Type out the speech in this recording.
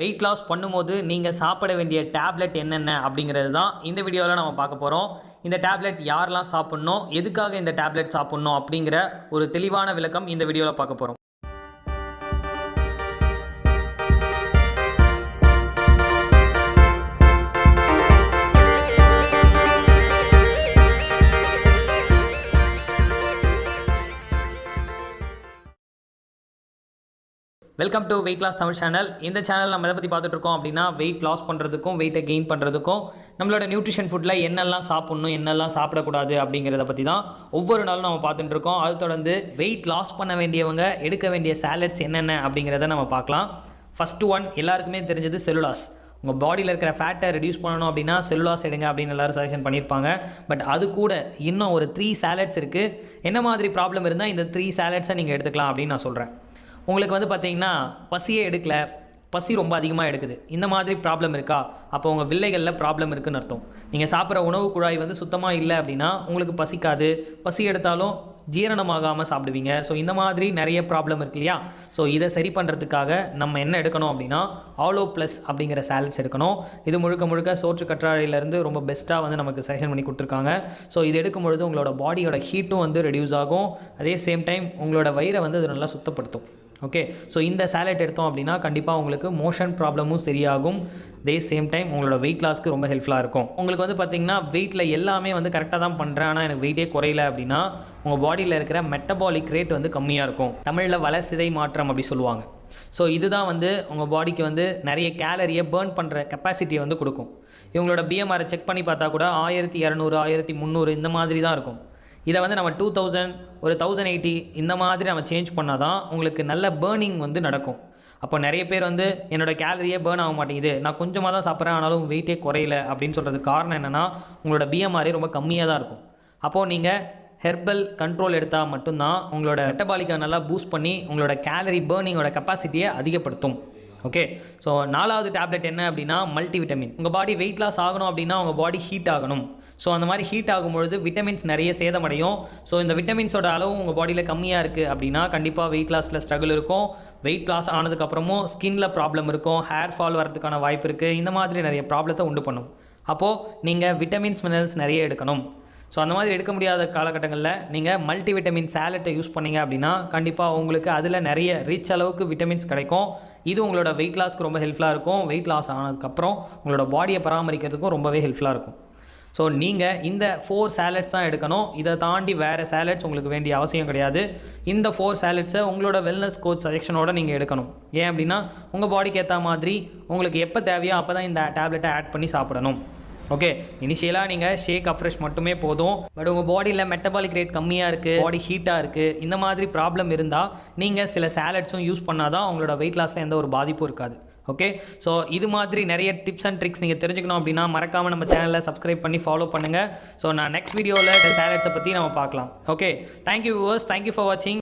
Weight loss பண்ணும்போது நீங்கள் சாப்பிட வேண்டிய டேப்லெட் என்னென்ன அப்படிங்கிறது தான் இந்த வீடியோவில் நம்ம பார்க்க போகிறோம். இந்த டேப்லெட் யாரெல்லாம் சாப்பிட்ணும், எதுக்காக இந்த டேப்லெட் சாப்பிட்ணும் அப்படிங்கிற ஒரு தெளிவான விளக்கம் இந்த வீடியோவில் பார்க்க போகிறோம். Welcome to weight loss Tamil channel. இந்த சேனல் நம்ம எதை பற்றி பார்த்துட்டு இருக்கோம் அப்படின்னா, வெயிட் லாஸ் பண்ணுறதுக்கும் வெயிட்டை கெயின் பண்ணுறதுக்கும் நம்மளோட நியூட்ரிஷன் ஃபுட்டில் என்னெல்லாம் சாப்பிட்ணும், என்னெல்லாம் சாப்பிடக்கூடாது அப்படிங்கிறத பற்றி தான் ஒவ்வொரு நாளும் நம்ம பார்த்துட்டு இருக்கோம். அது தொடர்ந்து வெயிட் லாஸ் பண்ண வேண்டியவங்க எடுக்க வேண்டிய சாலட்ஸ் என்னென்ன அப்படிங்கிறத நம்ம பார்க்கலாம். ஃபஸ்ட்டு ஒன் எல்லாருக்குமே தெரிஞ்சது செல்லுலாஸ். உங்கள் பாடியில் இருக்கிற ஃபேட்டை ரெடியூஸ் பண்ணணும் அப்படின்னா செல்லுலாஸ் எடுங்க அப்படின்னு எல்லோரும் சஜஷன் பண்ணியிருப்பாங்க. பட் அது கூட இன்னும் ஒரு 3 சாலட்ஸ் இருக்குது. என்ன மாதிரி ப்ராப்ளம் இருந்தால் இந்த 3 சாலட்ஸை நீங்கள் எடுத்துக்கலாம் அப்படின்னு நான் சொல்கிறேன். உங்களுக்கு வந்து பார்த்தீங்கன்னா பசியே எடுக்கலை, பசி ரொம்ப அதிகமாக எடுக்குது, இந்த மாதிரி ப்ராப்ளம் இருக்கா? அப்போ உங்கள் வில்லைகளில் ப்ராப்ளம் இருக்குதுன்னு அர்த்தம். நீங்கள் சாப்பிட்ற உணவு குழாய் வந்து சுத்தமாக இல்லை அப்படின்னா உங்களுக்கு பசிக்காது, பசி எடுத்தாலும் ஜீரணமாகாமல் சாப்பிடுவீங்க. ஸோ இந்த மாதிரி நிறைய ப்ராப்ளம் இருக்கு இல்லையா? ஸோ இதை சரி பண்ணுறதுக்காக நம்ம என்ன எடுக்கணும் அப்படின்னா ஆலோ ப்ளஸ் அப்படிங்கிற சாலட்ஸ் எடுக்கணும். இது முழுக்க முழுக்க சோற்று கற்றாழையிலேருந்து ரொம்ப பெஸ்ட்டாக வந்து நமக்கு செலெக்ஷன் பண்ணி கொடுத்துருக்காங்க. ஸோ இது எடுக்கும்பொழுது உங்களோட பாடியோட ஹீட்டும் வந்து ரெடியூஸ் ஆகும், அதே சேம் டைம் உங்களோட வயிறை வந்து அது நல்லா சுத்தப்படுத்தும். ஓகே, ஸோ இந்த சாலட் எடுத்தோம் அப்படின்னா கண்டிப்பாக உங்களுக்கு மோஷன் ப்ராப்ளமும் சரியாகும், அதே சேம் டைம் உங்களோட வெயிட் லாஸ்க்கு ரொம்ப ஹெல்ப்ஃபுல்லாக இருக்கும். உங்களுக்கு வந்து பார்த்திங்கன்னா வெயிட்டில் எல்லாமே வந்து கரெக்டாக தான் பண்ணுறேன், ஆனால் எனக்கு வெயிட்டே குறையல அப்படின்னா உங்கள் பாடியில் இருக்கிற மெட்டபாலிக் ரேட் வந்து கம்மியாக இருக்கும். தமிழில் வளர்சிதை மாற்றம் அப்படி சொல்லுவாங்க. ஸோ இதுதான் வந்து உங்கள் பாடிக்கு வந்து நிறைய கேலரியை பேர்ன் பண்ணுற கெப்பாசிட்டியை வந்து கொடுக்கும். இவங்களோட பிஎம்ஆரை செக் பண்ணி பார்த்தா கூட 1200 1300 இந்த மாதிரி தான் இருக்கும். இதை வந்து நம்ம 2000 ஒரு 1080 இந்த மாதிரி நம்ம சேஞ்ச் பண்ணால் தான் உங்களுக்கு நல்ல பேர்னிங் வந்து நடக்கும். அப்போ நிறைய பேர் வந்து என்னோடய கேலரியே பேர்ன் ஆக மாட்டேங்குது, நான் கொஞ்சமாக தான் சாப்பிட்றேன் ஆனாலும் வெயிட்டே குறையல அப்படின்னு சொல்கிறதுக்கு காரணம் என்னென்னா உங்களோட பிஎம்ஆரே ரொம்ப கம்மியாக தான் இருக்கும். அப்போது நீங்கள் ஹெர்பல் கண்ட்ரோல் எடுத்தால் மட்டும்தான் உங்களோட மெட்டபாலிக்கை நல்லா பூஸ்ட் பண்ணி உங்களோட கேலரி பேர்னிங்கோட கெப்பாசிட்டியை அதிகப்படுத்தும். ஓகே, ஸோ 4வது டேப்லெட் என்ன அப்படின்னா மல்டிவிட்டமின். உங்கள் பாடி வெயிட் லாஸ் ஆகணும் அப்படின்னா உங்கள் பாடி ஹீட் ஆகணும். ஸோ அந்த மாதிரி ஹீட் ஆகும்பொழுது விட்டமின்ஸ் நிறைய சேதமடையும். ஸோ இந்த விட்டமின்ஸோட அளவும் உங்கள் பாடியில் கம்மியாக இருக்குது அப்படின்னா கண்டிப்பாக வெயிட் லாஸில் ஸ்ட்ரகிள் இருக்கும். வெயிட் லாஸ் ஆனதுக்கப்புறமும் ஸ்கின்ல ப்ராப்ளம் இருக்கும், ஹேர் ஃபால் வரதுக்கான வாய்ப்பு இருக்குது, இந்த மாதிரி நிறைய ப்ராப்ளத்தை உண்டு பண்ணும். அப்போது நீங்கள் விட்டமின்ஸ் மினரல்ஸ் நிறைய எடுக்கணும். ஸோ அந்த மாதிரி எடுக்க முடியாத காலகட்டங்களில் நீங்கள் மல்டிவிட்டமின் சாலட்டை யூஸ் பண்ணிங்க அப்படின்னா கண்டிப்பாக உங்களுக்கு அதில் நிறைய ரிச் அளவுக்கு விட்டமின்ஸ் கிடைக்கும். இது உங்களோட வெயிட் லாஸ்க்கு ரொம்ப ஹெல்ப்ஃபுல்லாக இருக்கும். வெயிட் லாஸ் ஆனதுக்கப்புறம் உங்களோட பாடியை பராமரிக்கிறதுக்கும் ரொம்பவே ஹெல்ப்ஃபுல்லாக இருக்கும். ஸோ நீங்கள் இந்த 4 சாலட்ஸ் தான் எடுக்கணும். இதை தாண்டி வேறு சாலட்ஸ் உங்களுக்கு வேண்டிய அவசியம் கிடையாது. இந்த 4 சாலட்ஸை உங்களோட வெல்னஸ் கோச் சஜெக்ஷனோடு நீங்கள் எடுக்கணும். ஏன் அப்படின்னா உங்கள் பாடிக்கு ஏற்ற மாதிரி உங்களுக்கு எப்போ தேவையோ அப்போ தான் இந்த டேப்லெட்டை ஆட் பண்ணி சாப்பிடணும். ஓகே, இனிஷியலாக நீங்கள் ஷேக் அப்ரெஷ் மட்டுமே போதும். பட் உங்கள் பாடியில் மெட்டபாலிக் ரேட் கம்மியாக இருக்குது, பாடி ஹீட்டாக இருக்குது, இந்த மாதிரி ப்ராப்ளம் இருந்தால் நீங்கள் சில சாலட்ஸும் யூஸ் பண்ணால் தான் உங்களோட வெயிட் லாஸில் எந்த ஒரு பாதிப்பும் இருக்காது. ஓகே, ஸோ இது மாதிரி நிறைய டிப்ஸ் அண்ட் ட்ரிக்ஸ் நீங்கள் தெரிஞ்சுக்கணும் அப்படின்னா மறக்காமல் நம்ம சேனலில் சப்ஸ்கிரைப் பண்ணி ஃபாலோ பண்ணுங்கள். ஸோ நான் நெக்ஸ்ட் வீடியோவில் சாலட்ஸை பற்றி நம்ம பார்க்கலாம். Okay, thank you viewers, thank you for வாட்சிங்.